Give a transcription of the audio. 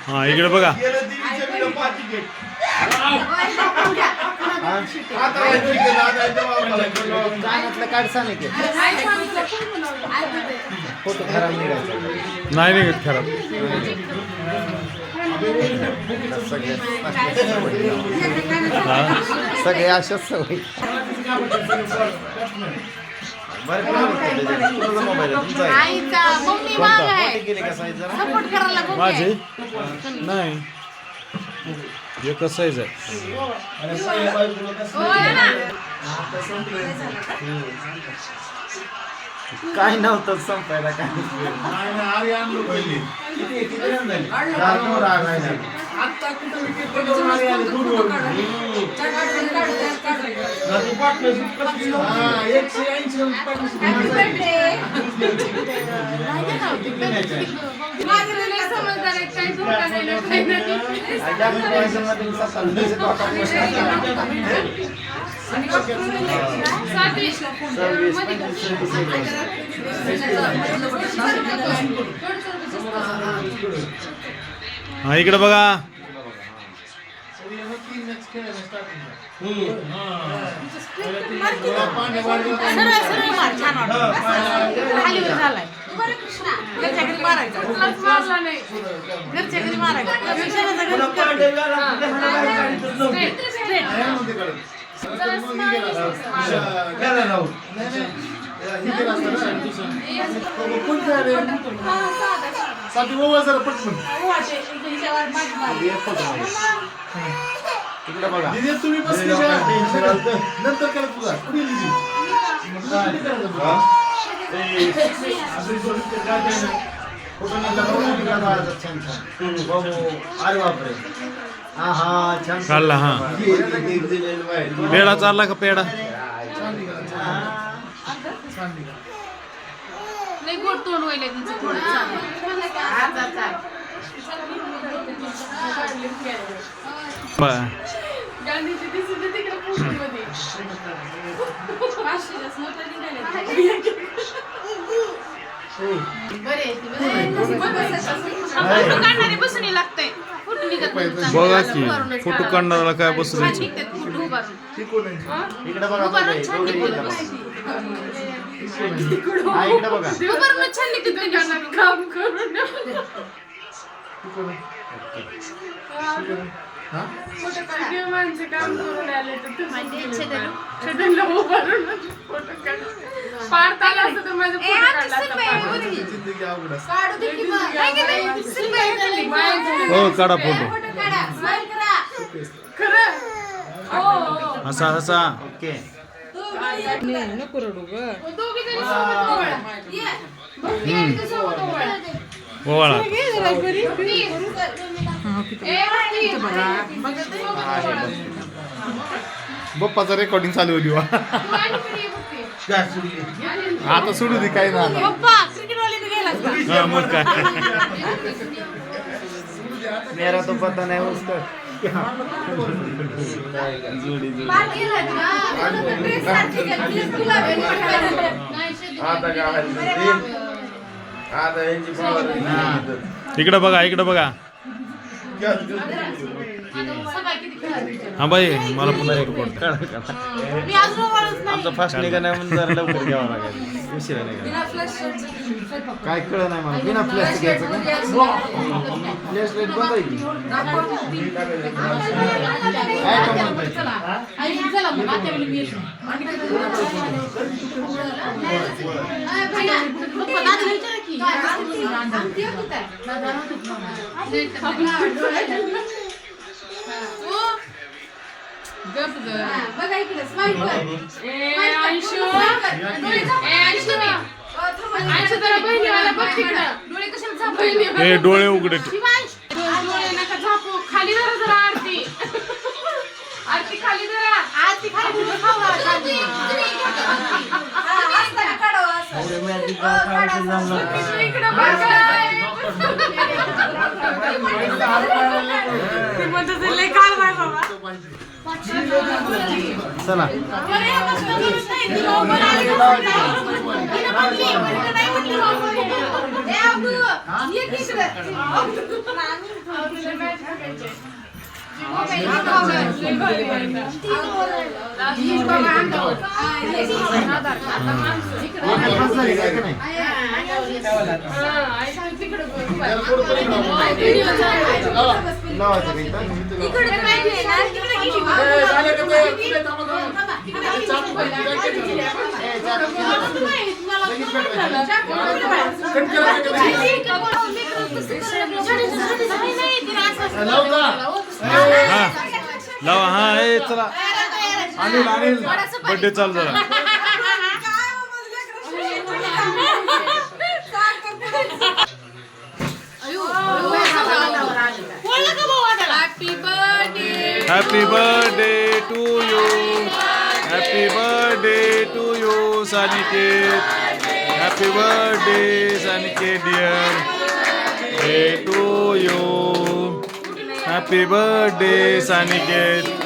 हा इकडे बघा फोटो खराब निघायचा नाही निघत खराब सगळे अशाच सवय माझे नाही एकच साईज आहे काय नव्हतं संपायला काय हा इकडे बघा इकडे बघा तुम्ही नंतर करत तुझा अरे बापरे हा हा छान काढला हा पेढा चालला का पेढा नाही गोड तोंड व्हायला तुमचं थोडं गांधीजी दिसत तिकडे पोस्टमध्ये काढणारे बसून लागतंय फोटो निघत बघा की फोटो काढणाऱ्याला काय बसून फोटो उभारून इकडे बघा उभारून छान निघत हा इकडे बघा उभारून छान निघत काम करून माणसं काम करून आले तर छेदनला उभारून फोटो काढ पाडता आला असतं तर माझं फोटो काढला हो काढा फोटो खरं असा असा ओके नको रडू ग दोघी जणी सोबत ओवाळा बप्पाचा रेकॉर्डिंग चालू होती वा आता सोडू दे काय ना हा मग काय मेरा तो पता नहीं उसका इकडे बघा इकडे बघा हा बाई मला पुन्हा आमचा फास्ट निघा नाही म्हणून जरा लवकर घ्यावं लागेल उशिरा निघा काय कळ नाही मला बिना फ्लॅश घ्यायचं का फ्लॅश लाईट बंद आहे की काय का बघा इकडे स्माइल कर हे डोळे उघडे डोळे नका झापू खाली धरा जरा आरती आरती खाली धरा आरती खाली इकडं चला लावा हा ए चला अनिल अनिल बर्थडे चालू झाला happy birthday to you happy birthday to you Saniket happy birthday Saniket dear day to you happy birthday Saniket